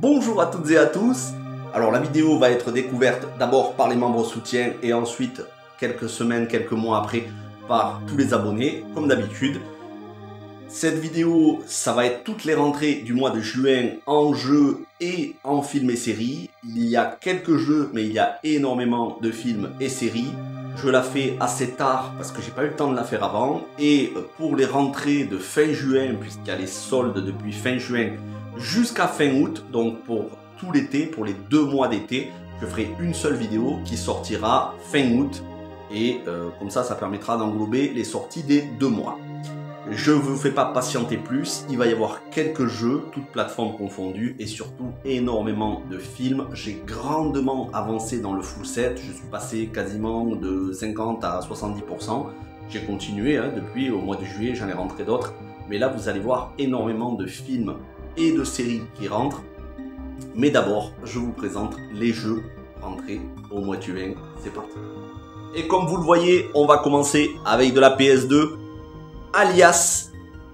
Bonjour à toutes et à tous. Alors la vidéo va être découverte d'abord par les membres soutiens et ensuite quelques semaines, quelques mois après par tous les abonnés comme d'habitude. Cette vidéo, ça va être toutes les rentrées du mois de juin en jeux et en films et séries. Il y a quelques jeux mais il y a énormément de films et séries. Je la fais assez tard parce que j'ai pas eu le temps de la faire avant. Et pour les rentrées de fin juin, puisqu'il y a les soldes depuis fin juin jusqu'à fin août, donc pour tout l'été, pour les 2 mois d'été, je ferai une seule vidéo qui sortira fin août. Et comme ça, ça permettra d'englober les sorties des 2 mois. Je ne vous fais pas patienter plus, il va y avoir quelques jeux, toutes plateformes confondues, et surtout énormément de films. J'ai grandement avancé dans le full set, je suis passé quasiment de 50 à 70%. J'ai continué depuis au mois de juillet, j'en ai rentré d'autres. Mais là, vous allez voir énormément de films et de séries qui rentrent. Mais d'abord, je vous présente les jeux rentrés au mois de juin. C'est parti. Et comme vous le voyez, on va commencer avec de la PS2. Alias,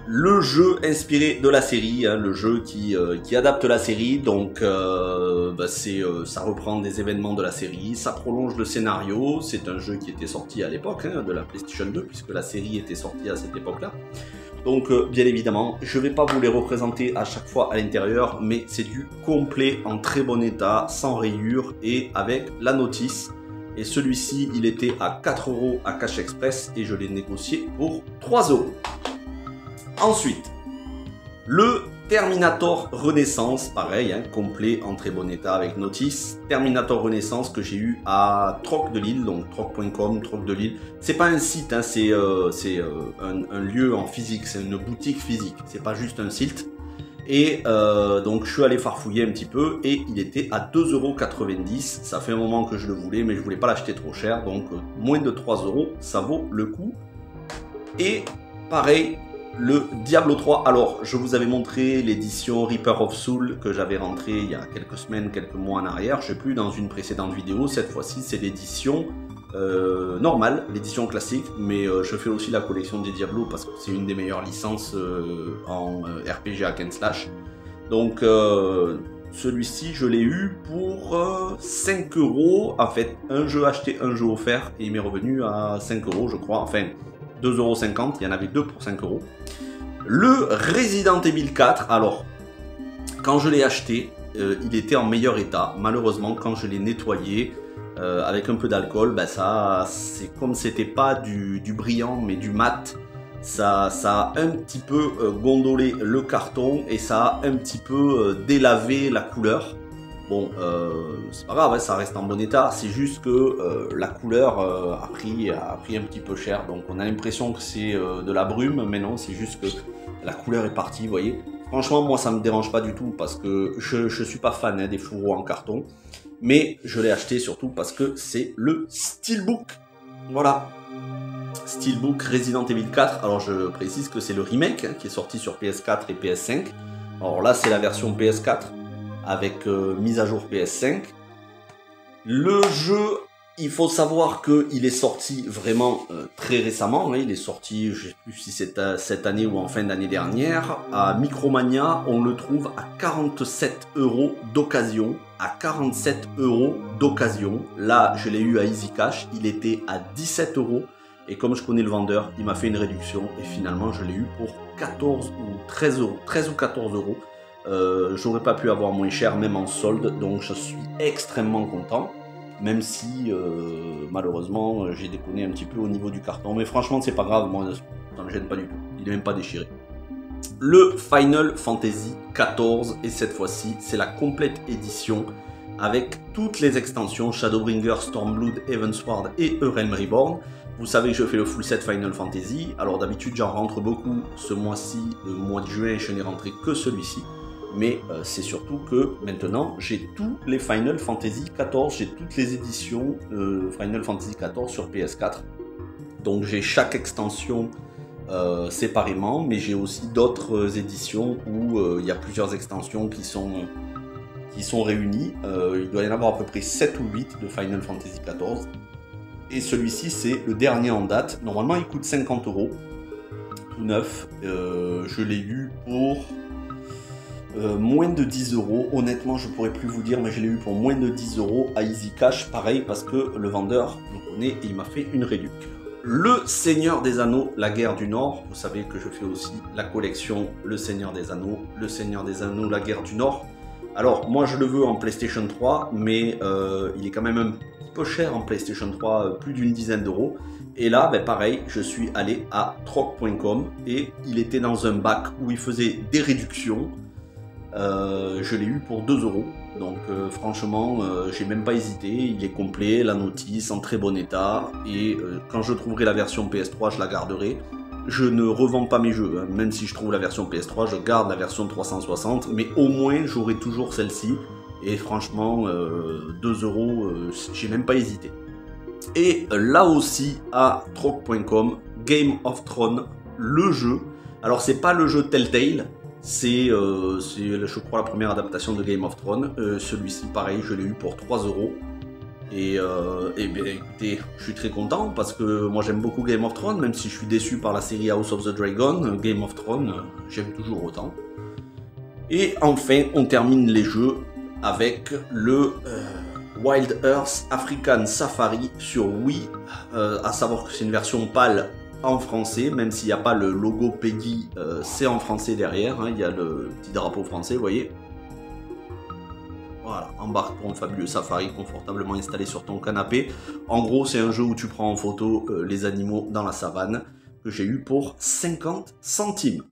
le jeu inspiré de la série, le jeu qui adapte la série, donc ça reprend des événements de la série, ça prolonge le scénario, c'est un jeu qui était sorti à l'époque de la PlayStation 2, puisque la série était sortie à cette époque-là. Donc bien évidemment, je ne vais pas vous les représenter à chaque fois à l'intérieur, mais c'est du complet en très bon état, sans rayures et avec la notice. Et celui-ci, il était à 4 € à Cash Express et je l'ai négocié pour 3 €. Ensuite, le Terminator Renaissance, pareil, complet en très bon état avec notice. Terminator Renaissance que j'ai eu à Troc de Lille, donc troc.com, Troc de Lille. C'est pas un site, c'est un lieu en physique, c'est une boutique physique, c'est pas juste un site. Et donc je suis allé farfouiller un petit peu et il était à 2,90 €. Ça fait un moment que je le voulais, mais je voulais pas l'acheter trop cher, donc moins de 3 €, ça vaut le coup. Et pareil, le Diablo 3. Alors je vous avais montré l'édition Reaper of Soul que j'avais rentré il y a quelques semaines, quelques mois en arrière. Je sais plus, dans une précédente vidéo. Cette fois-ci c'est l'édition normale, l'édition classique, mais je fais aussi la collection des Diablo parce que c'est une des meilleures licences en RPG hack and slash. Donc celui-ci je l'ai eu pour 5 €, en fait un jeu acheté, un jeu offert, et il m'est revenu à 5 € je crois, enfin 2,50 €, il y en avait 2 pour 5 €. Le Resident Evil 4, alors quand je l'ai acheté, il était en meilleur état. Malheureusement quand je l'ai nettoyé avec un peu d'alcool, c'est comme c'était pas du brillant mais du mat, ça a un petit peu gondolé le carton et ça a un petit peu délavé la couleur. Bon, c'est pas grave, ça reste en bon état, c'est juste que la couleur a pris un petit peu cher, donc on a l'impression que c'est de la brume, mais non, c'est juste que la couleur est partie, vous voyez. Franchement, moi ça me dérange pas du tout parce que je suis pas fan des fourreaux en carton. Mais je l'ai acheté surtout parce que c'est le Steelbook. Voilà. Steelbook Resident Evil 4. Alors je précise que c'est le remake qui est sorti sur PS4 et PS5. Alors là c'est la version PS4 avec mise à jour PS5. Le jeu, il faut savoir qu'il est sorti vraiment très récemment. Il est sorti, je ne sais plus si c'est cette année ou en fin d'année dernière. À Micromania, on le trouve à 47 € d'occasion. À 47 € d'occasion. Là, je l'ai eu à Easy Cash, il était à 17 €. Et comme je connais le vendeur, il m'a fait une réduction. Et finalement, je l'ai eu pour 14 ou 13 €, 13 ou 14 €. J'aurais pas pu avoir moins cher, même en solde. Donc, je suis extrêmement content. Même si, malheureusement, j'ai déconné un petit peu au niveau du carton. Mais franchement, c'est pas grave, moi, ça me gêne pas du tout. Il est même pas déchiré. Le Final Fantasy XIV, et cette fois-ci c'est la complète édition avec toutes les extensions Shadowbringer, Stormblood, Heavensward et Realm Reborn. Vous savez que je fais le full set Final Fantasy, alors d'habitude j'en rentre beaucoup. Ce mois-ci, le mois de juin, je n'ai rentré que celui-ci, mais c'est surtout que maintenant j'ai tous les Final Fantasy XIV, j'ai toutes les éditions Final Fantasy XIV sur PS4, donc j'ai chaque extension séparément, mais j'ai aussi d'autres éditions où il y a plusieurs extensions qui sont réunies. Il doit y en avoir à peu près 7 ou 8 de Final Fantasy XIV. Et celui-ci, c'est le dernier en date. Normalement, il coûte 50 €, tout neuf. Je l'ai eu pour moins de 10 €. Honnêtement, je pourrais plus vous dire, mais je l'ai eu pour moins de 10 € à Easy Cash. Pareil, parce que le vendeur me connaît et il m'a fait une réduc. Le Seigneur des Anneaux, la guerre du Nord. Vous savez que je fais aussi la collection Le Seigneur des Anneaux, la guerre du Nord. Alors, moi je le veux en PlayStation 3, mais il est quand même un peu cher en PlayStation 3, plus d'une dizaine d'euros. Et là, ben, pareil, je suis allé à troc.com et il était dans un bac où il faisait des réductions. Je l'ai eu pour 2 €. Donc franchement, j'ai même pas hésité. Il est complet, la notice en très bon état. Et quand je trouverai la version PS3, je la garderai. Je ne revends pas mes jeux, hein. Même si je trouve la version PS3, je garde la version 360. Mais au moins, j'aurai toujours celle-ci. Et franchement, 2 €, j'ai même pas hésité. Et là aussi, à troc.com, Game of Thrones, le jeu. Alors, c'est pas le jeu Telltale. C'est, je crois, la première adaptation de Game of Thrones. Celui-ci, pareil, je l'ai eu pour 3 €. Et bien, écoutez, je suis très content parce que moi j'aime beaucoup Game of Thrones, même si je suis déçu par la série House of the Dragon. Game of Thrones, j'aime toujours autant. Et enfin, on termine les jeux avec le Wild Earth African Safari sur Wii. À savoir que c'est une version PAL en français, même s'il n'y a pas le logo Peggy, c'est en français derrière, hein, il y a le petit drapeau français, vous voyez. Voilà, embarque pour un fabuleux safari confortablement installé sur ton canapé. En gros, c'est un jeu où tu prends en photo les animaux dans la savane, que j'ai eu pour 50 centimes.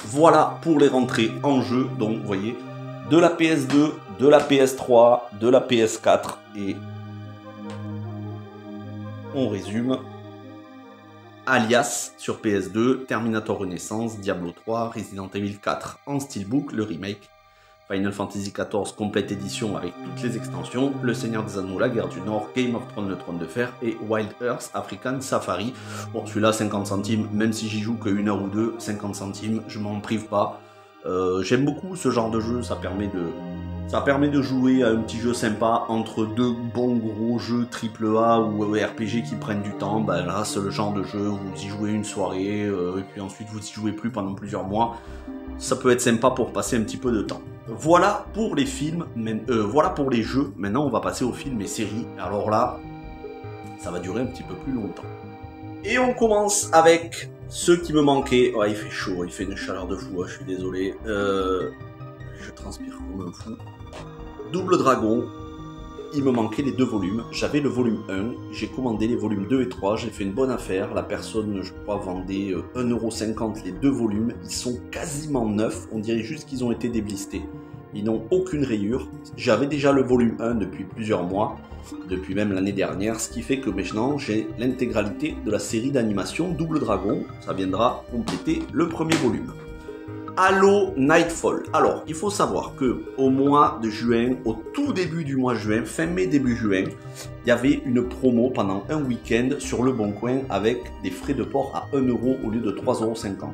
Voilà pour les rentrées en jeu, donc vous voyez, de la PS2, de la PS3, de la PS4, et on résume. Alias sur PS2, Terminator Renaissance, Diablo 3, Resident Evil 4 en steelbook, le remake, Final Fantasy XIV Complete Edition avec toutes les extensions, Le Seigneur des Anneaux, la guerre du Nord, Game of Thrones, le Trône de Fer et Wild Earth African Safari. Bon, celui-là 50 centimes, même si j'y joue que 1 heure ou 2, 50 centimes, je m'en prive pas. J'aime beaucoup ce genre de jeu, ça permet de jouer à un petit jeu sympa entre deux bons gros jeux AAA ou RPG qui prennent du temps. Ben là, c'est le genre de jeu où vous y jouez une soirée et puis ensuite vous y jouez plus pendant plusieurs mois. Ça peut être sympa pour passer un petit peu de temps. Voilà pour les films, voilà pour les jeux. Maintenant, on va passer aux films et séries. Alors là, ça va durer un petit peu plus longtemps. Et on commence avec ceux qui me manquaient. Oh, il fait chaud, il fait une chaleur de fou, je suis désolé. Je transpire comme un fou. Double Dragon, il me manquait les 2 volumes. J'avais le volume 1, j'ai commandé les volumes 2 et 3, j'ai fait une bonne affaire. La personne, je crois, vendait 1,50 € les 2 volumes. Ils sont quasiment neufs, on dirait juste qu'ils ont été déblistés. Ils n'ont aucune rayure. J'avais déjà le volume 1 depuis plusieurs mois, depuis même l'année dernière, ce qui fait que maintenant j'ai l'intégralité de la série d'animation Double Dragon. Ça viendra compléter le premier volume. Halo Nightfall. Alors, il faut savoir que au mois de juin, au tout début du mois de juin, fin mai, début juin, il y avait une promo pendant un week-end sur Le Bon Coin avec des frais de port à 1 € au lieu de 3,50 €.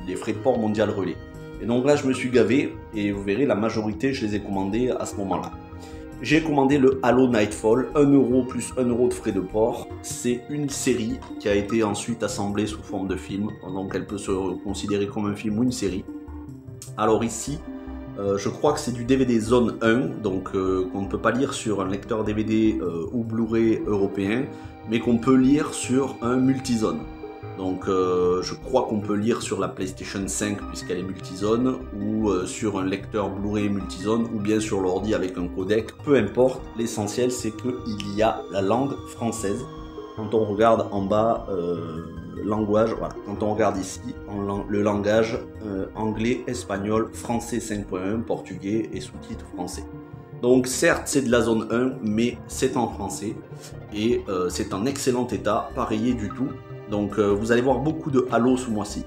Les frais de port mondial relais. Et donc là, je me suis gavé et vous verrez, la majorité, je les ai commandés à ce moment-là. J'ai commandé le Halo Nightfall, 1 € plus 1 € de frais de port. C'est une série qui a été ensuite assemblée sous forme de film, donc elle peut se considérer comme un film ou une série. Alors ici, je crois que c'est du DVD Zone 1, donc qu'on ne peut pas lire sur un lecteur DVD ou Blu-ray européen, mais qu'on peut lire sur un multizone. Donc je crois qu'on peut lire sur la PlayStation 5 puisqu'elle est multizone, ou sur un lecteur Blu-ray multizone, ou bien sur l'ordi avec un codec, peu importe. L'essentiel c'est qu'il y a la langue française. Quand on regarde en bas, langage, voilà. Quand on regarde ici, le langage anglais, espagnol, français 5.1, portugais et sous-titres français. Donc certes c'est de la zone 1, mais c'est en français et c'est en excellent état, pas rayé du tout. Donc vous allez voir beaucoup de Halo ce mois-ci.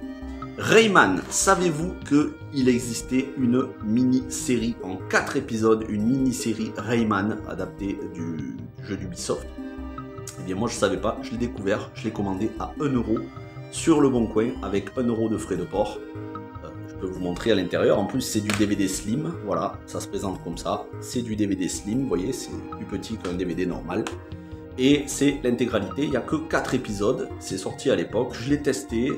Rayman, savez-vous qu'il existait une mini-série en 4 épisodes, une mini-série Rayman adaptée du jeu d'Ubisoft? Eh bien moi je ne savais pas, je l'ai découvert, je l'ai commandé à 1 € sur Le Bon Coin avec 1 € de frais de port. Je peux vous montrer à l'intérieur, en plus c'est du DVD slim, voilà, ça se présente comme ça, c'est du DVD slim, vous voyez, c'est plus petit qu'un DVD normal. Et c'est l'intégralité, il n'y a que 4 épisodes, c'est sorti à l'époque, je l'ai testé,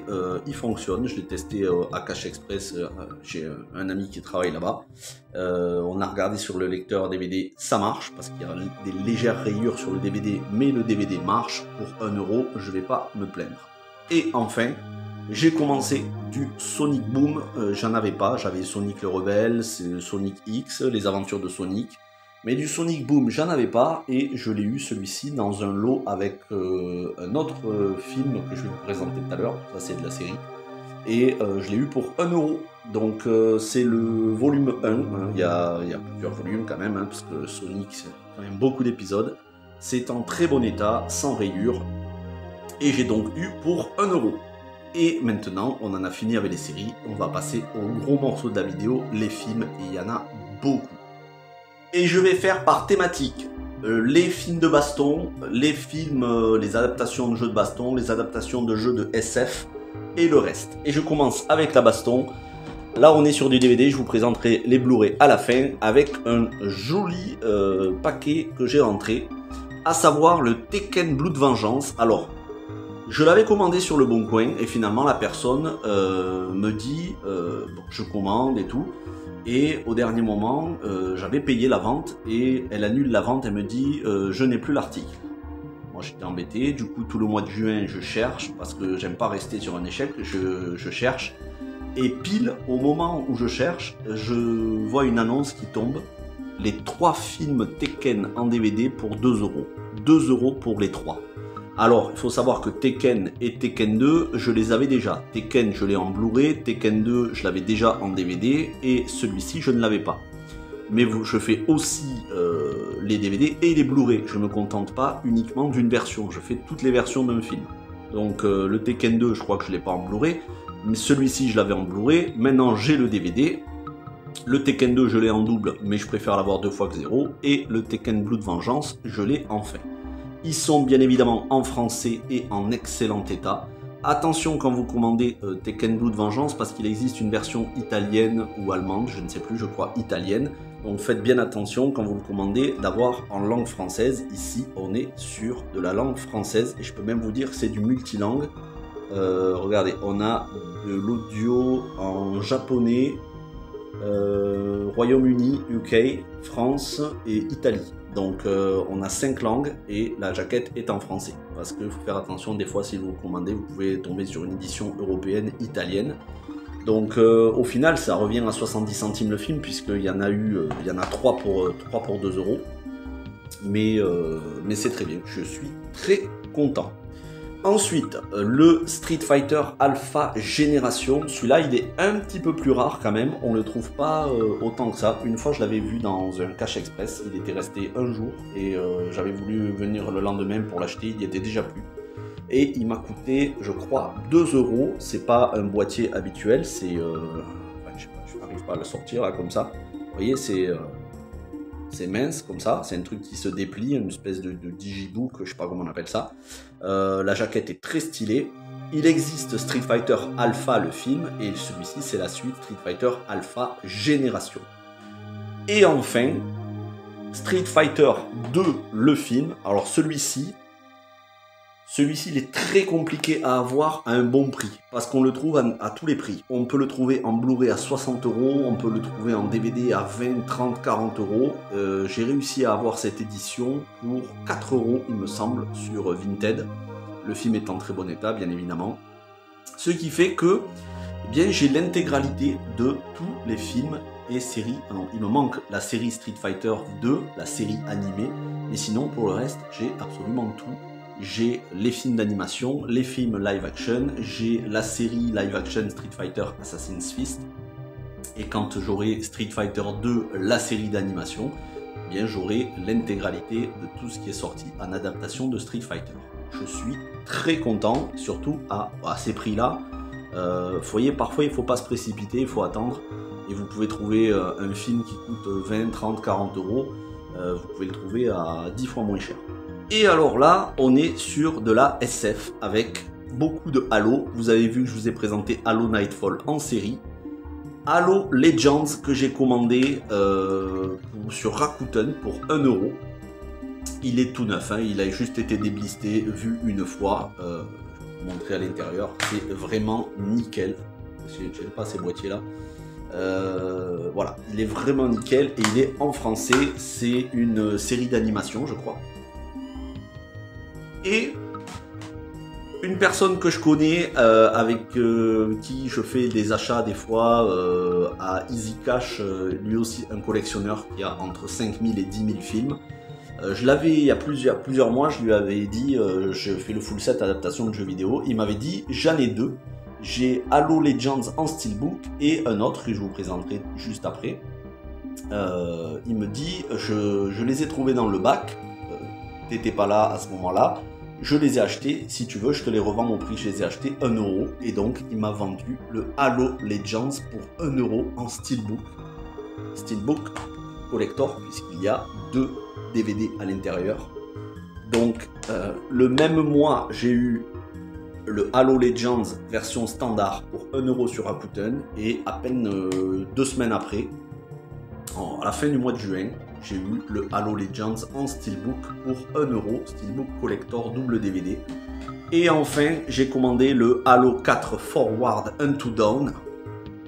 il fonctionne, je l'ai testé à Cache Express, j'ai un ami qui travaille là-bas. On a regardé sur le lecteur DVD, ça marche, parce qu'il y a des légères rayures sur le DVD, mais le DVD marche, pour 1 €, je ne vais pas me plaindre. Et enfin, j'ai commencé du Sonic Boom, j'en avais pas, j'avais Sonic le Rebelle, Sonic X, les aventures de Sonic. Mais du Sonic Boom, j'en avais pas, et je l'ai eu celui-ci dans un lot avec un autre film que je vais vous présenter tout à l'heure, ça c'est de la série, et je l'ai eu pour 1 €. Donc c'est le volume 1, hein. Il y a plusieurs volumes quand même, hein, parce que Sonic c'est quand même beaucoup d'épisodes, c'est en très bon état, sans rayures, et j'ai donc eu pour 1 €. Et maintenant, on en a fini avec les séries, on va passer au gros morceau de la vidéo, les films, et il y en a beaucoup. Et je vais faire par thématique les films de baston, les films, les adaptations de jeux de baston, les adaptations de jeux de SF et le reste. Et je commence avec la baston. Là on est sur du DVD, je vous présenterai les Blu-ray à la fin avec un joli paquet que j'ai rentré, à savoir le Tekken Blood Vengeance. Alors, je l'avais commandé sur le Bon Coin et finalement la personne me dit bon, je commande et tout. Et au dernier moment, j'avais payé la vente et elle annule la vente, elle me dit je n'ai plus l'article. Moi j'étais embêté, du coup tout le mois de juin je cherche, parce que j'aime pas rester sur un échec, je cherche. Et pile au moment où je cherche, je vois une annonce qui tombe, les 3 films Tekken en DVD pour 2 €. 2 € pour les 3. Alors, il faut savoir que Tekken et Tekken 2, je les avais déjà. Tekken, je l'ai en Blu-ray, Tekken 2, je l'avais déjà en DVD, et celui-ci, je ne l'avais pas. Mais je fais aussi les DVD et les Blu-ray. Je ne me contente pas uniquement d'une version, je fais toutes les versions d'un film. Donc, le Tekken 2, je crois que je ne l'ai pas en Blu-ray, mais celui-ci, je l'avais en Blu-ray. Maintenant, j'ai le DVD. Le Tekken 2, je l'ai en double, mais je préfère l'avoir 2 fois que 0. Et le Tekken Blood Vengeance, je l'ai enfin. Ils sont bien évidemment en français et en excellent état. Attention quand vous commandez Tekken Blood Vengeance, parce qu'il existe une version italienne ou allemande, je ne sais plus, je crois italienne. Donc faites bien attention quand vous le commandez d'avoir en langue française. Ici on est sur de la langue française et je peux même vous dire que c'est du multilangue. Regardez, on a de l'audio en japonais, Royaume-Uni, UK, France et Italie. Donc on a 5 langues et la jaquette est en français. Parce qu'il faut faire attention, des fois si vous commandez, vous pouvez tomber sur une édition européenne, italienne. Donc au final ça revient à 70 centimes le film, puisqu'il y en a eu, il y en a 3 pour 2 €. Mais c'est très bien, je suis très content. Ensuite, le Street Fighter Alpha Génération, celui-là il est un petit peu plus rare quand même, on ne le trouve pas autant que ça. Une fois je l'avais vu dans un Cache Express, il était resté un jour et j'avais voulu venir le lendemain pour l'acheter, il n'y était déjà plus. Et il m'a coûté, je crois, 2 €, c'est pas un boîtier habituel, c'est... enfin, je sais pas, je n'arrive pas à le sortir là comme ça, vous voyez c'est mince comme ça, c'est un truc qui se déplie, une espèce de digibook, je sais pas comment on appelle ça. La jaquette est très stylée. Il existe Street Fighter Alpha le film, et celui-ci c'est la suite Street Fighter Alpha Génération. Et enfin, Street Fighter 2 le film. Alors celui-ci il est très compliqué à avoir à un bon prix, parce qu'on le trouve à tous les prix. On peut le trouver en Blu-ray à 60 €, on peut le trouver en DVD à 20, 30, 40 €. J'ai réussi à avoir cette édition pour 4 € il me semble, sur Vinted. Le film est en très bon état, bien évidemment. Ce qui fait que eh bien, j'ai l'intégralité de tous les films et séries. Alors, il me manque la série Street Fighter 2, la série animée, mais sinon pour le reste, j'ai absolument tout. J'ai les films d'animation, les films live action, j'ai la série live action Street Fighter Assassin's Fist, et quand j'aurai Street Fighter 2, la série d'animation, eh bien j'aurai l'intégralité de tout ce qui est sorti en adaptation de Street Fighter. Je suis très content, surtout à ces prix-là. Vous voyez, parfois il ne faut pas se précipiter, il faut attendre, et vous pouvez trouver un film qui coûte 20, 30, 40 €, vous pouvez le trouver à 10 fois moins cher. Et alors là, on est sur de la SF avec beaucoup de Halo. Vous avez vu que je vous ai présenté Halo Nightfall en série. Halo Legends que j'ai commandé sur Rakuten pour 1 €. Il est tout neuf, hein, il a juste été déblisté, vu une fois. Je vais vous montrer à l'intérieur, c'est vraiment nickel. Je n'ai pas ces boîtiers là. Voilà, il est vraiment nickel et il est en français. C'est une série d'animation, je crois. Et une personne que je connais, avec qui je fais des achats des fois à Easy Cash, lui aussi un collectionneur qui a entre 5000 et 10 000 films. Je l'avais il y a plusieurs mois, je lui avais dit je fais le full set adaptation de jeux vidéo. Il m'avait dit j'en ai deux. J'ai Halo Legends en steelbook et un autre que je vous présenterai juste après. Il me dit je les ai trouvés dans le bac. T'étais pas là à ce moment-là. Je les ai achetés, si tu veux, je te les revends au prix, je les ai achetés 1 €. Et donc, il m'a vendu le Halo Legends pour 1 € en steelbook. Steelbook collector, puisqu'il y a 2 DVD à l'intérieur. Donc, le même mois, j'ai eu le Halo Legends version standard pour 1 € sur Rakuten. Et à peine 2 semaines après, à la fin du mois de juin, j'ai eu le Halo Legends en steelbook pour 1 €, steelbook collector double DVD. Et enfin, j'ai commandé le Halo 4 Forward Unto Dawn,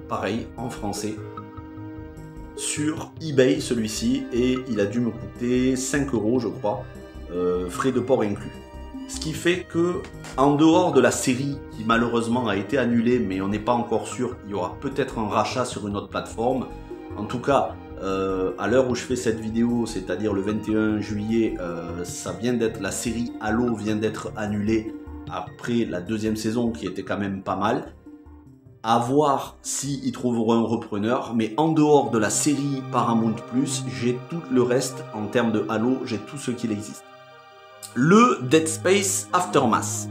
pareil, en français, sur eBay celui-ci, et il a dû me coûter 5 € je crois, frais de port inclus. Ce qui fait que, en dehors de la série qui malheureusement a été annulée, mais on n'est pas encore sûr, il y aura peut-être un rachat sur une autre plateforme. En tout cas, à l'heure où je fais cette vidéo, c'est-à-dire le 21 juillet, ça vient d'être, la série Halo vient d'être annulée après la 2e saison qui était quand même pas mal. À voir s'ils trouveront un repreneur, mais en dehors de la série Paramount+, j'ai tout le reste en termes de Halo, j'ai tout ce qu'il existe. Le Dead Space Aftermath.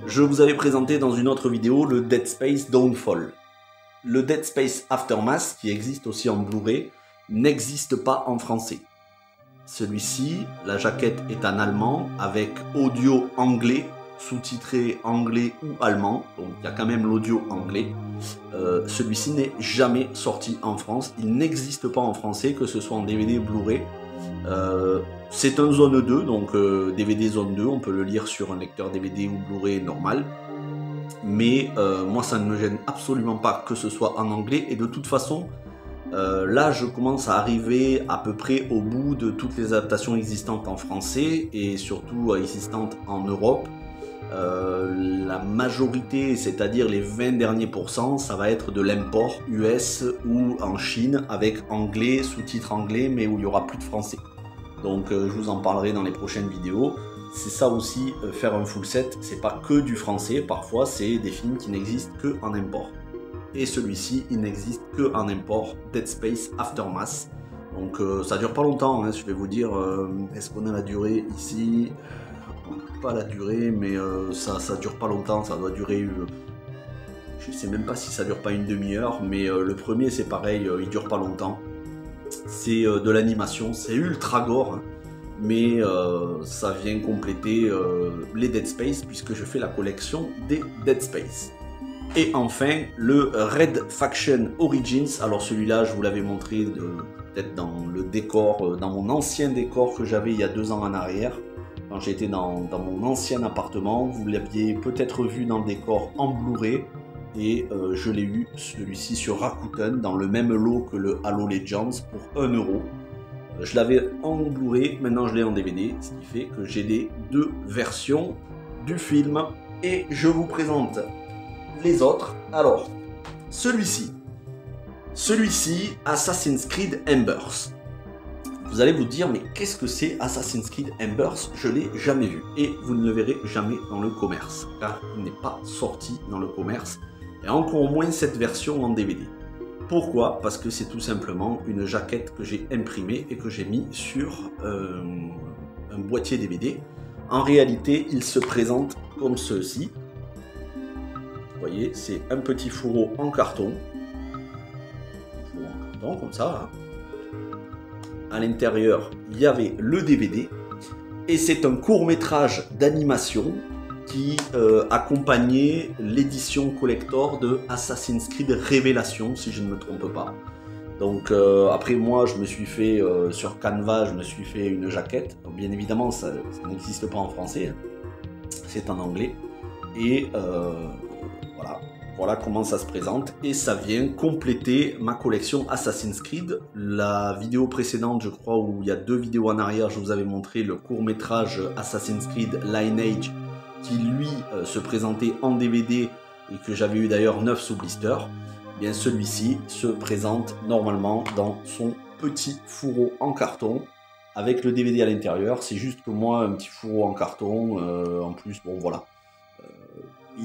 Je vous avais présenté dans une autre vidéo le Dead Space Downfall. Le Dead Space Aftermath, qui existe aussi en Blu-ray, n'existe pas en français. Celui-ci, la jaquette est en allemand, avec audio anglais, sous-titré anglais ou allemand, donc il y a quand même l'audio anglais. Celui-ci n'est jamais sorti en France, il n'existe pas en français, que ce soit en DVD ou Blu-ray. C'est un zone 2, donc DVD zone 2, on peut le lire sur un lecteur DVD ou Blu-ray normal. Mais moi ça ne me gêne absolument pas que ce soit en anglais, et de toute façon là je commence à arriver à peu près au bout de toutes les adaptations existantes en français et surtout existantes en Europe. La majorité, c'est-à-dire les 20 derniers %, ça va être de l'import US ou en Chine avec anglais, sous-titres anglais, mais où il n'y aura plus de français. Donc je vous en parlerai dans les prochaines vidéos. C'est ça aussi, faire un full set, c'est pas que du français, parfois c'est des films qui n'existent que en import. Et celui-ci, il n'existe que en import, Dead Space Aftermath. Donc ça dure pas longtemps, hein, je vais vous dire, est-ce qu'on a la durée ici? Pas la durée, mais ça dure pas longtemps, ça doit durer, je sais même pas si ça dure pas une demi-heure, mais le premier c'est pareil, il dure pas longtemps. C'est de l'animation, c'est ultra gore. Mais ça vient compléter les Dead Space puisque je fais la collection des Dead Space. Et enfin, le Red Faction Origins. Alors celui-là, je vous l'avais montré peut-être dans le décor, dans mon ancien décor que j'avais il y a 2 ans en arrière. Quand j'étais dans mon ancien appartement, vous l'aviez peut-être vu dans le décor en Blu-ray. Et je l'ai eu, celui-ci, sur Rakuten, dans le même lot que le Halo Legends pour 1 €. Je l'avais en Blu-ray, maintenant je l'ai en DVD, ce qui fait que j'ai les 2 versions du film. Et je vous présente les autres. Alors, celui-ci, Assassin's Creed Embers. Vous allez vous dire, mais qu'est-ce que c'est Assassin's Creed Embers? Je l'ai jamais vu. Et vous ne le verrez jamais dans le commerce, car il n'est pas sorti dans le commerce. Et encore moins cette version en DVD. Pourquoi? Parce que c'est tout simplement une jaquette que j'ai imprimée et que j'ai mis sur un boîtier DVD. En réalité, il se présente comme ceci. Vous voyez, c'est un petit fourreau en carton. Comme ça. À l'intérieur, il y avait le DVD. Et c'est un court-métrage d'animation qui accompagnait l'édition collector de Assassin's Creed Révélation, si je ne me trompe pas. Donc après moi je me suis fait sur Canva, je me suis fait une jaquette. Donc, bien évidemment ça n'existe pas en français, c'est en anglais. Et voilà comment ça se présente. Et ça vient compléter ma collection Assassin's Creed. La vidéo précédente, je crois, où il y a 2 vidéos en arrière, je vous avais montré le court-métrage Assassin's Creed Lineage qui lui se présentait en DVD et que j'avais eu d'ailleurs 9 sous blister. Bien celui-ci se présente normalement dans son petit fourreau en carton avec le DVD à l'intérieur. C'est juste que moi, un petit fourreau en carton, en plus, bon voilà.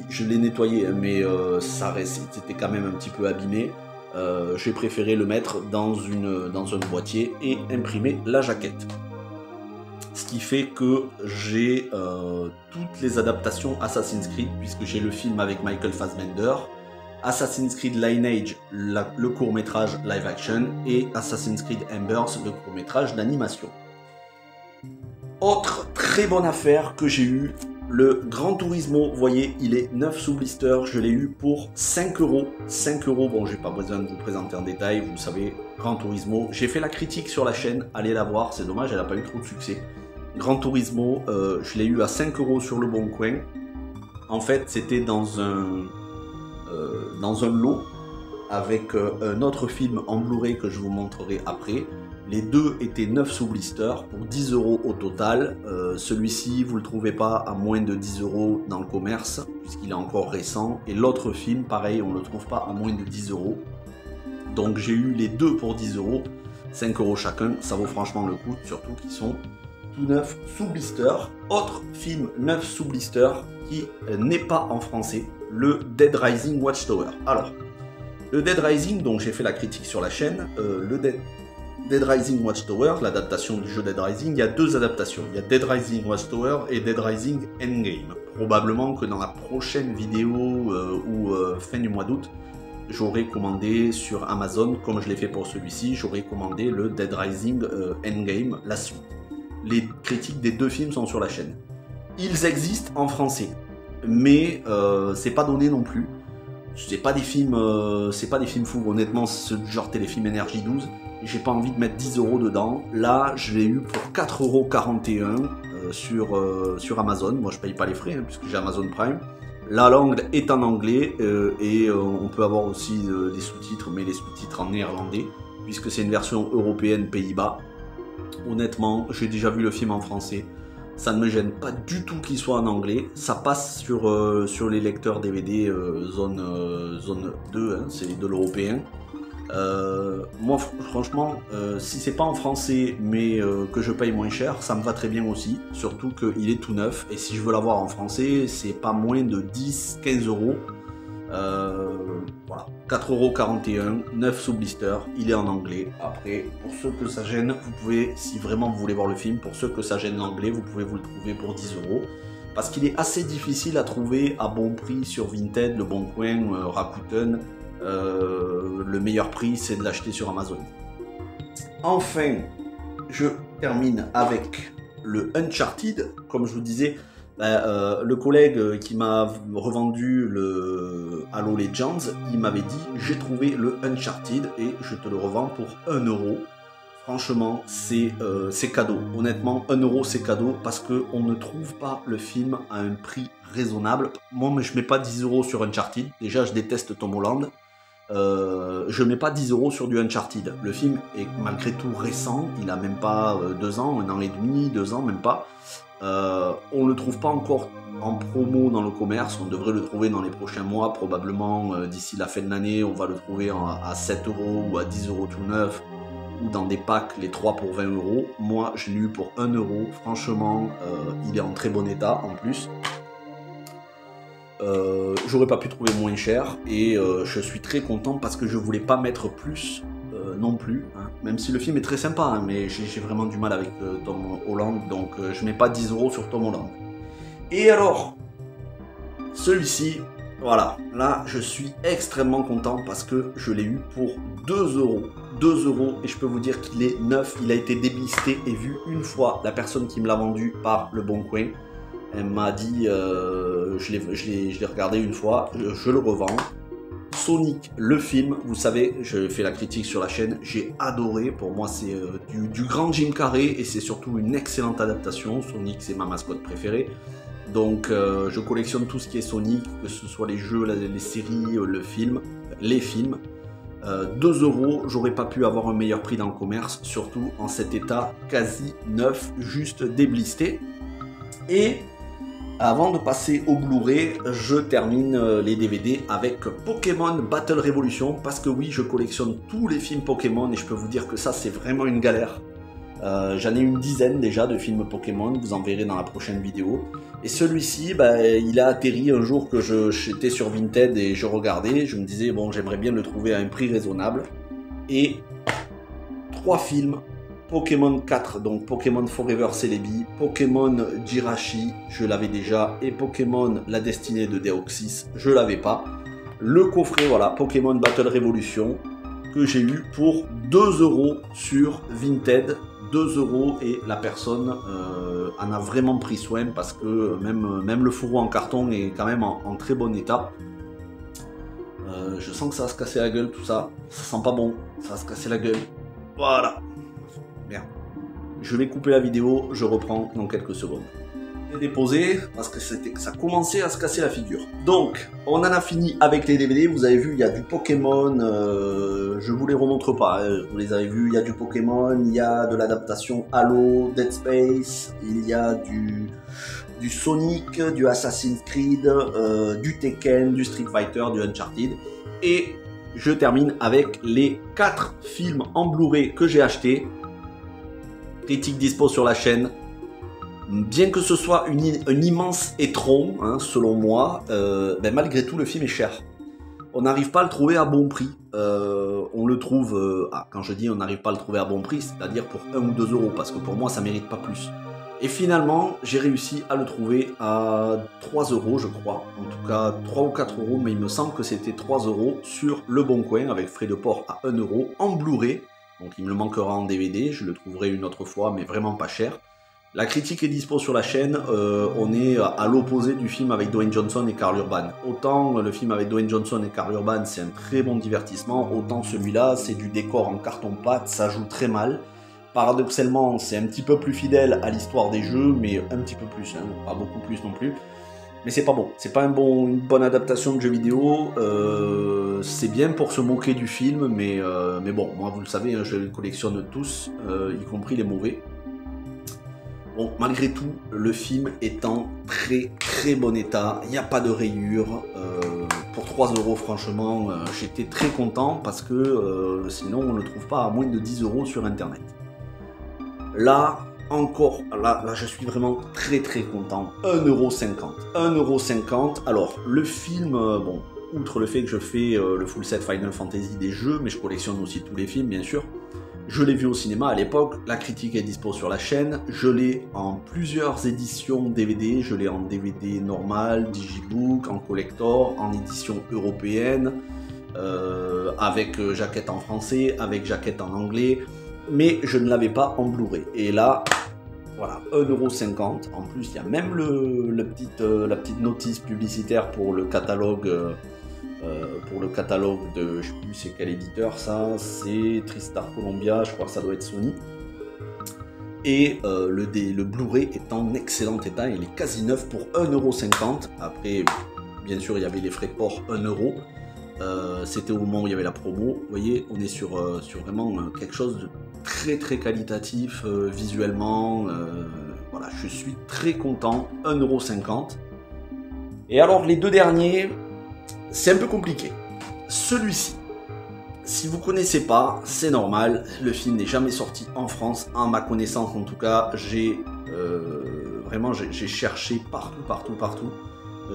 Je l'ai nettoyé, mais c'était quand même un petit peu abîmé. J'ai préféré le mettre dans un boîtier et imprimer la jaquette. Ce qui fait que j'ai toutes les adaptations Assassin's Creed, puisque j'ai le film avec Michael Fassbender, Assassin's Creed Lineage, le court-métrage live action, et Assassin's Creed Embers, le court-métrage d'animation. Autre très bonne affaire que j'ai eue, le Gran Turismo, vous voyez, il est 9 sous blister, je l'ai eu pour 5 €. 5 €, bon, j'ai pas besoin de vous présenter en détail, vous savez, Gran Turismo. J'ai fait la critique sur la chaîne, allez la voir, c'est dommage, elle n'a pas eu trop de succès. Gran Turismo, je l'ai eu à 5 € sur le Bon Coin. En fait, c'était dans un lot avec un autre film en Blu-ray que je vous montrerai après. Les deux étaient 9 sous blister pour 10 € au total. Celui-ci, vous ne le trouvez pas à moins de 10 € dans le commerce, puisqu'il est encore récent. Et l'autre film, pareil, on ne le trouve pas à moins de 10 €. Donc j'ai eu les deux pour 10 €, 5 € chacun. Ça vaut franchement le coup, surtout qu'ils sont tout neufs sous blister. Autre film 9 sous blister qui n'est pas en français, le Dead Rising Watchtower. Alors, le Dead Rising, dont j'ai fait la critique sur la chaîne, le Dead Rising Watchtower, l'adaptation du jeu Dead Rising, il y a 2 adaptations. Il y a Dead Rising Watchtower et Dead Rising Endgame. Probablement que dans la prochaine vidéo ou fin du mois d'août, j'aurai commandé sur Amazon, comme je l'ai fait pour celui-ci, j'aurai commandé le Dead Rising Endgame, la suite. Les critiques des 2 films sont sur la chaîne. Ils existent en français, mais c'est pas donné non plus. C'est pas des films fous, honnêtement, ce genre téléfilm Énergie 12. J'ai pas envie de mettre 10 € dedans. Là, je l'ai eu pour 4,41 € sur Amazon. Moi, je paye pas les frais, hein, puisque j'ai Amazon Prime. La langue est en anglais et on peut avoir aussi des sous-titres, mais les sous-titres en néerlandais, puisque c'est une version européenne Pays-Bas. Honnêtement, j'ai déjà vu le film en français. Ça ne me gêne pas du tout qu'il soit en anglais. Ça passe sur les lecteurs DVD zone 2, hein, c'est de l'européen. Moi franchement, si c'est pas en français mais que je paye moins cher, ça me va très bien aussi, surtout qu'il est tout neuf, et si je veux l'avoir en français, c'est pas moins de 10-15 €. Voilà, 4,41 €, 9 sous blister, il est en anglais. Après, pour ceux que ça gêne, vous pouvez, si vraiment vous voulez voir le film, pour ceux que ça gêne l'anglais, vous pouvez vous le trouver pour 10 €, parce qu'il est assez difficile à trouver à bon prix sur Vinted, Le Bon Coin, Rakuten. Le meilleur prix, c'est de l'acheter sur Amazon. Enfin, je termine avec le Uncharted. Comme je vous disais, le collègue qui m'a revendu le Halo Legends, il m'avait dit « J'ai trouvé le Uncharted et je te le revends pour 1 €. » Franchement, c'est cadeau. Honnêtement, 1 € c'est cadeau parce qu'on ne trouve pas le film à un prix raisonnable. Moi, je mets pas 10 € sur Uncharted. Déjà, je déteste Tom Holland. Je mets pas 10 € sur du Uncharted. Le film est malgré tout récent. Il a même pas 2 ans, 1 an et demi, 2 ans, même pas. On le trouve pas encore en promo dans le commerce. On devrait le trouver dans les prochains mois. Probablement d'ici la fin de l'année, on va le trouver à 7 € ou à 10 € tout neuf. Ou dans des packs, les 3 pour 20 €. Moi, je l'ai eu pour 1 €. Franchement, il est en très bon état en plus. J'aurais pas pu trouver moins cher et je suis très content parce que je voulais pas mettre plus non plus, hein. Même si le film est très sympa, hein, mais j'ai vraiment du mal avec Tom Holland, donc je mets pas 10 € sur Tom Holland. Et alors, celui-ci, voilà, là je suis extrêmement content parce que je l'ai eu pour 2 €. 2 € et je peux vous dire qu'il est neuf, il a été déblisté et vu une fois. La personne qui me l'a vendu par Le Bon Coin, elle m'a dit, je l'ai regardé une fois, je le revends. Sonic, le film, vous savez, je fais la critique sur la chaîne, j'ai adoré, pour moi c'est du grand Jim Carrey et c'est surtout une excellente adaptation. Sonic c'est ma mascotte préférée, donc je collectionne tout ce qui est Sonic, que ce soit les jeux, les séries, les films. 2 €, j'aurais pas pu avoir un meilleur prix dans le commerce, surtout en cet état quasi neuf, juste déblisté. Et avant de passer au Blu-ray, je termine les DVD avec Pokémon Battle Revolution, parce que oui, je collectionne tous les films Pokémon et je peux vous dire que ça c'est vraiment une galère. J'en ai une dizaine déjà de films Pokémon, vous en verrez dans la prochaine vidéo. Et celui-ci, il a atterri un jour que j'étais sur Vinted et je regardais, je me disais bon, j'aimerais bien le trouver à un prix raisonnable. Et 3 films, Pokémon 4, donc Pokémon Forever Celebi, Pokémon Jirachi, je l'avais déjà, et Pokémon La Destinée de Deoxys, je l'avais pas. Le coffret, voilà, Pokémon Battle Revolution, que j'ai eu pour 2 € sur Vinted. 2 € et la personne en a vraiment pris soin parce que même le fourreau en carton est quand même en très bon état. Je sens que ça va se casser la gueule tout ça, ça sent pas bon, ça va se casser la gueule. Voilà. Merde. Je vais couper la vidéo, je reprends dans quelques secondes. J'ai déposé parce que ça commençait à se casser la figure. Donc, on en a fini avec les DVD. Vous avez vu, il y a du Pokémon. Je vous les remontre pas. Vous les avez vus. Il y a du Pokémon. Il y a de l'adaptation Halo, Dead Space. Il y a du Sonic, du Assassin's Creed, du Tekken, du Street Fighter, du Uncharted. Et je termine avec les 4 films en Blu-ray que j'ai achetés. Critique dispo sur la chaîne. Bien que ce soit un immense étron, hein, selon moi, malgré tout le film est cher. On n'arrive pas à le trouver à bon prix. On le trouve, quand je dis on n'arrive pas à le trouver à bon prix, c'est-à-dire pour 1 ou 2 €, parce que pour moi ça mérite pas plus. Et finalement, j'ai réussi à le trouver à 3 € je crois, en tout cas 3 ou 4 €, mais il me semble que c'était 3 € sur Le Bon Coin, avec frais de port à 1 € en Blu-ray. Donc il me le manquera en DVD, je le trouverai une autre fois, mais vraiment pas cher. La critique est dispo sur la chaîne, on est à l'opposé du film avec Dwayne Johnson et Karl Urban. Autant le film avec Dwayne Johnson et Karl Urban c'est un très bon divertissement, autant celui-là c'est du décor en carton-pâte, ça joue très mal. Paradoxalement c'est un petit peu plus fidèle à l'histoire des jeux, mais un petit peu plus, hein, pas beaucoup plus non plus. Mais c'est pas bon, c'est pas une bonne adaptation de jeu vidéo, c'est bien pour se moquer du film, mais bon, moi vous le savez, hein, je les collectionne tous, y compris les mauvais. Bon, malgré tout, le film est en très bon état, il n'y a pas de rayures. Pour 3 € franchement, j'étais très content parce que sinon on ne le trouve pas à moins de 10 € sur internet. Là, encore, là je suis vraiment très content. 1,50 €. 1,50 €. Alors, le film, bon, outre le fait que je fais le full set Final Fantasy des jeux, mais je collectionne aussi tous les films bien sûr. Je l'ai vu au cinéma à l'époque, la critique est dispo sur la chaîne, je l'ai en plusieurs éditions DVD, je l'ai en DVD normal, Digibook, en collector, en édition européenne, avec jaquette en français, avec jaquette en anglais, mais je ne l'avais pas en Blu-ray. Et là, voilà, 1,50 €, en plus il y a même la petite notice publicitaire pour le catalogue. De, je sais plus c'est quel éditeur ça, c'est Tristar Columbia, je crois que ça doit être Sony. Et le Blu-ray est en excellent état, il est quasi neuf pour 1,50 €. Après, bien sûr, il y avait les frais de port 1 €. C'était au moment où il y avait la promo. Vous voyez, on est sur vraiment quelque chose de très qualitatif visuellement. Voilà, je suis très content, 1,50 €. Et alors, les deux derniers, c'est un peu compliqué. Celui-ci, si vous connaissez pas, c'est normal, le film n'est jamais sorti en France, à ma connaissance en tout cas. J'ai cherché partout.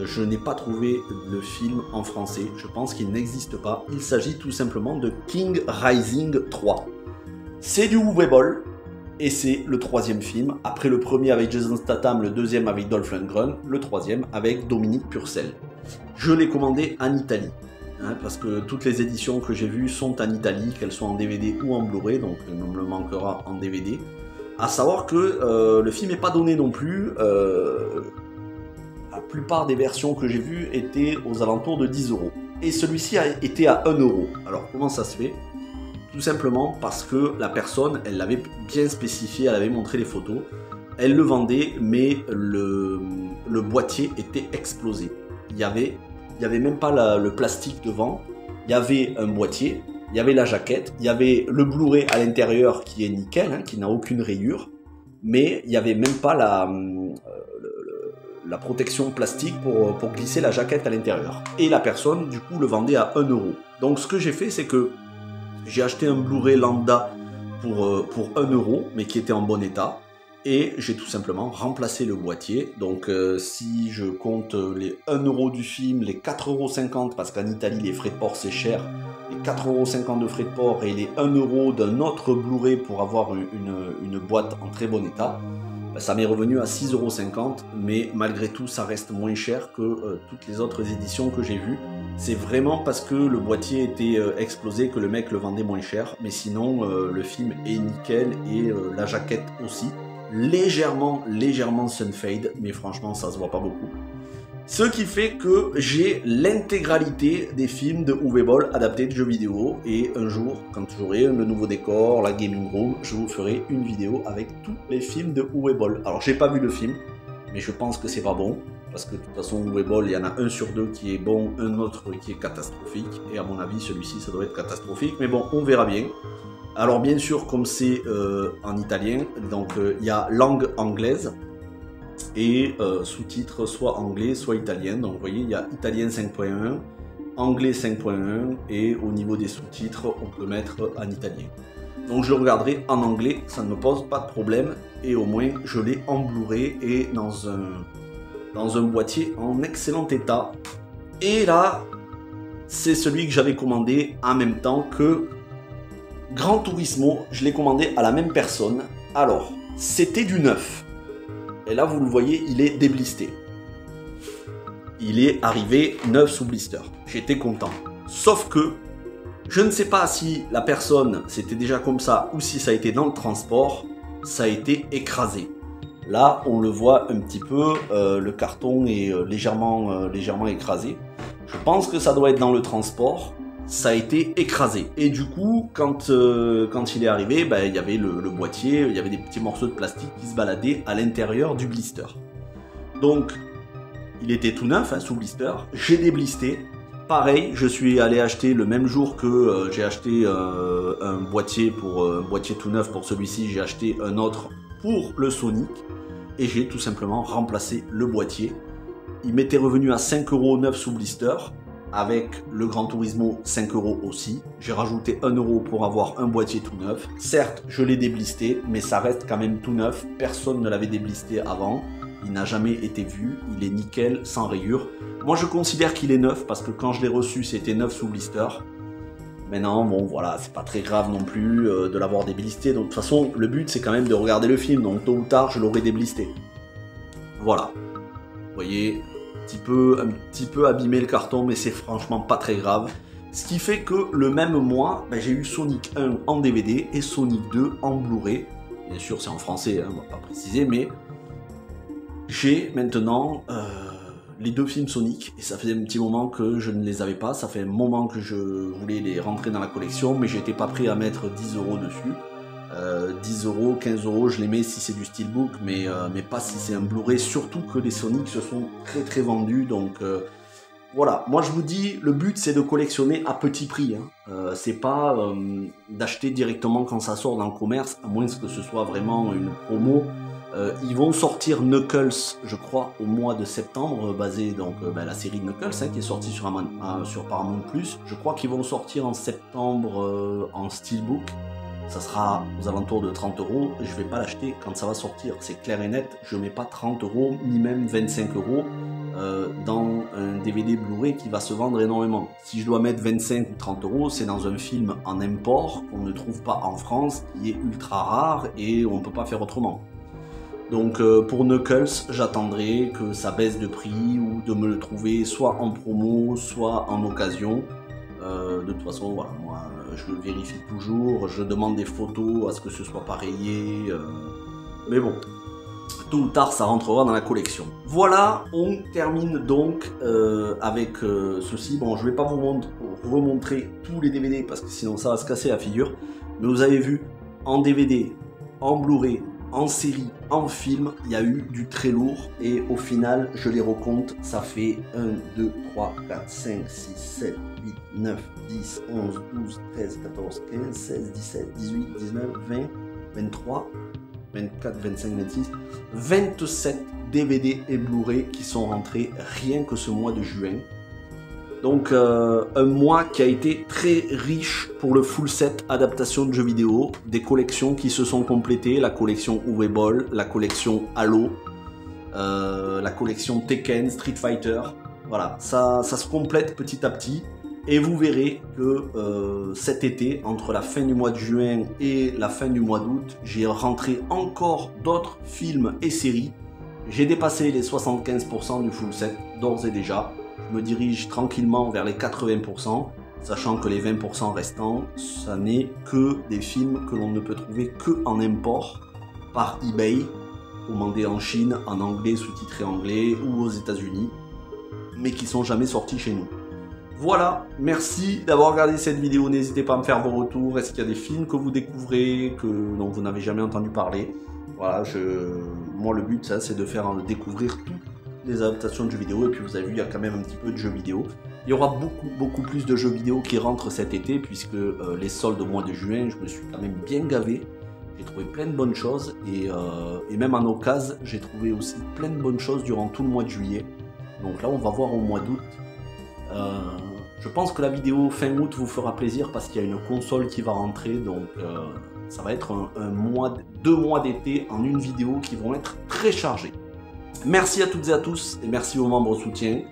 Je n'ai pas trouvé le film en français, je pense qu'il n'existe pas. Il s'agit tout simplement de King Rising 3. C'est du Uwe Boll, et c'est le 3e film, après le premier avec Jason Statham, le 2e avec Dolph Lundgren, le 3e avec Dominique Purcell. Je l'ai commandé en Italie, hein, parce que toutes les éditions que j'ai vues sont en Italie, qu'elles soient en DVD ou en Blu-ray, donc il me le manquera en DVD. À savoir que le film n'est pas donné non plus, la plupart des versions que j'ai vues étaient aux alentours de 10 €. et celui-ci a été à 1 euro. Alors comment ça se fait? Tout simplement parce que la personne, elle l'avait bien spécifié, elle avait montré les photos, elle le vendait, mais le boîtier était explosé. Il y avait même pas le plastique devant, il y avait un boîtier, il y avait la jaquette, il y avait le Blu-ray à l'intérieur qui est nickel, hein, qui n'a aucune rayure, mais il n'y avait même pas la protection plastique pour glisser la jaquette à l'intérieur. Et la personne, du coup, le vendait à 1 euro. Donc ce que j'ai fait, c'est que j'ai acheté un Blu-ray lambda pour 1 euro, mais qui était en bon état. Et j'ai tout simplement remplacé le boîtier. Donc si je compte les 1 euro du film, les 4,50 €, parce qu'en Italie les frais de port c'est cher, les 4,50 € de frais de port et les 1 euro d'un autre Blu-ray pour avoir une boîte en très bon état, ben, ça m'est revenu à 6,50 €, mais malgré tout ça reste moins cher que toutes les autres éditions que j'ai vues. C'est vraiment parce que le boîtier était explosé que le mec le vendait moins cher, mais sinon le film est nickel et la jaquette aussi. Légèrement sunfade, mais franchement ça se voit pas beaucoup. Ce qui fait que j'ai l'intégralité des films de Uwe Boll adaptés de jeux vidéo, et un jour, quand j'aurai le nouveau décor, la gaming room, je vous ferai une vidéo avec tous les films de Uwe Boll. Alors j'ai pas vu le film, mais je pense que c'est pas bon, parce que de toute façon Uwe Boll, il y en a un sur deux qui est bon, un autre qui est catastrophique, et à mon avis celui-ci ça doit être catastrophique, mais bon, on verra bien. Alors bien sûr, comme c'est en italien, donc il y a langue anglaise et sous-titres soit anglais soit italien. Donc vous voyez, il y a italien 5.1, anglais 5.1 et au niveau des sous-titres, on peut mettre en italien. Donc je le regarderai en anglais, ça ne me pose pas de problème, et au moins je l'ai en Blu-ray et dans un boîtier en excellent état. Et là, c'est celui que j'avais commandé en même temps que Gran Turismo, je l'ai commandé à la même personne. Alors, c'était du neuf. Et là, vous le voyez, il est déblisté. Il est arrivé neuf sous blister. J'étais content. Sauf que, je ne sais pas si la personne, c'était déjà comme ça, ou si ça a été dans le transport, ça a été écrasé. Là, on le voit un petit peu, le carton est légèrement écrasé. Je pense que ça doit être dans le transport. Ça a été écrasé, et du coup quand il est arrivé, ben, il y avait le boîtier, il y avait des petits morceaux de plastique qui se baladaient à l'intérieur du blister. Donc il était tout neuf, hein, sous blister. J'ai déblisté, pareil, je suis allé acheter le même jour que j'ai acheté un boîtier tout neuf pour celui-ci, j'ai acheté un autre pour le Sonic, et j'ai tout simplement remplacé le boîtier. Il m'était revenu à 5 € neuf sous blister. Avec le Gran Turismo, 5 € aussi. J'ai rajouté 1 € pour avoir un boîtier tout neuf. Certes, je l'ai déblisté, mais ça reste quand même tout neuf. Personne ne l'avait déblisté avant. Il n'a jamais été vu. Il est nickel, sans rayures. Moi, je considère qu'il est neuf parce que quand je l'ai reçu, c'était neuf sous blister. Maintenant, bon, voilà, c'est pas très grave non plus de l'avoir déblisté. Donc, de toute façon, le but, c'est quand même de regarder le film. Donc, tôt ou tard, je l'aurai déblisté. Voilà. Vous voyez, un petit peu abîmé le carton, mais c'est franchement pas très grave. Ce qui fait que le même mois, ben, j'ai eu Sonic 1 en DVD et Sonic 2 en Blu-ray. Bien sûr, c'est en français, hein, on va pas préciser, mais j'ai maintenant les deux films Sonic, et ça faisait un petit moment que je ne les avais pas. Ça fait un moment que je voulais les rentrer dans la collection, mais j'étais pas prêt à mettre 10 € dessus. 10 €, 15 €, je les mets si c'est du steelbook, mais pas si c'est un Blu-ray, surtout que les Sonic se sont très vendus, donc voilà. Moi je vous dis, le but c'est de collectionner à petit prix, hein. C'est pas d'acheter directement quand ça sort dans le commerce, à moins que ce soit vraiment une promo. Ils vont sortir Knuckles, je crois, au mois de septembre, basé donc la série Knuckles, hein, qui est sortie sur Paramount+. Je crois qu'ils vont sortir en septembre en steelbook. Ça sera aux alentours de 30 €, je ne vais pas l'acheter quand ça va sortir, c'est clair et net, je ne mets pas 30 € ni même 25 € dans un DVD Blu-ray qui va se vendre énormément. Si je dois mettre 25 ou 30 €, c'est dans un film en import qu'on ne trouve pas en France, qui est ultra rare et on ne peut pas faire autrement. Donc pour Knuckles, j'attendrai que ça baisse de prix ou de me le trouver soit en promo, soit en occasion. De toute façon, voilà, moi je le vérifie toujours, je demande des photos à ce que ce soit pas rayé, mais bon, tôt ou tard ça rentrera dans la collection. Voilà, on termine donc avec ceci. Bon, je vais pas vous remontrer tous les DVD parce que sinon ça va se casser la figure. Mais vous avez vu, en DVD, en Blu-ray, en série, en film, il y a eu du très lourd. Et au final, je les recompte, ça fait 1, 2, 3, 4, 5, 6, 7, 8, 9, 10, 11, 12, 13, 14, 15, 16, 17, 18, 19, 20, 23... 24, 25, 26, 27 DVD et Blu-ray qui sont rentrés rien que ce mois de juin. Donc un mois qui a été très riche pour le full set adaptation de jeux vidéo, des collections qui se sont complétées, la collection Uwe Boll, la collection Halo, la collection Tekken, Street Fighter. Voilà, ça se complète petit à petit. Et vous verrez que cet été, entre la fin du mois de juin et la fin du mois d'août, j'ai rentré encore d'autres films et séries. J'ai dépassé les 75% du full set d'ores et déjà. Je me dirige tranquillement vers les 80%, sachant que les 20% restants, ça n'est que des films que l'on ne peut trouver que en import par eBay, commandés en Chine, en anglais, sous-titrés anglais ou aux États-Unis, mais qui sont jamais sortis chez nous. Voilà, merci d'avoir regardé cette vidéo, n'hésitez pas à me faire vos retours, est-ce qu'il y a des films que vous découvrez, dont vous n'avez jamais entendu parler. Voilà, moi le but c'est de faire découvrir toutes les adaptations de jeux vidéo, et puis vous avez vu, il y a quand même un petit peu de jeux vidéo. Il y aura beaucoup plus de jeux vidéo qui rentrent cet été, puisque les soldes au mois de juin, je me suis quand même bien gavé. J'ai trouvé plein de bonnes choses, et même en occasion, j'ai trouvé aussi plein de bonnes choses durant tout le mois de juillet. Donc là, on va voir au mois d'août. Je pense que la vidéo fin août vous fera plaisir parce qu'il y a une console qui va rentrer, donc ça va être deux mois d'été en une vidéo qui vont être très chargés. Merci à toutes et à tous et merci aux membres soutien.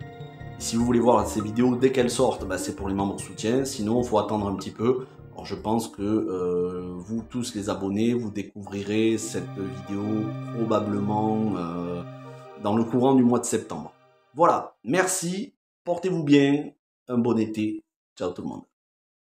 Si vous voulez voir ces vidéos dès qu'elles sortent, c'est pour les membres soutien, sinon il faut attendre un petit peu. Alors je pense que vous tous les abonnés, vous découvrirez cette vidéo probablement dans le courant du mois de septembre. Voilà, merci. Portez-vous bien, un bon été, ciao tout le monde.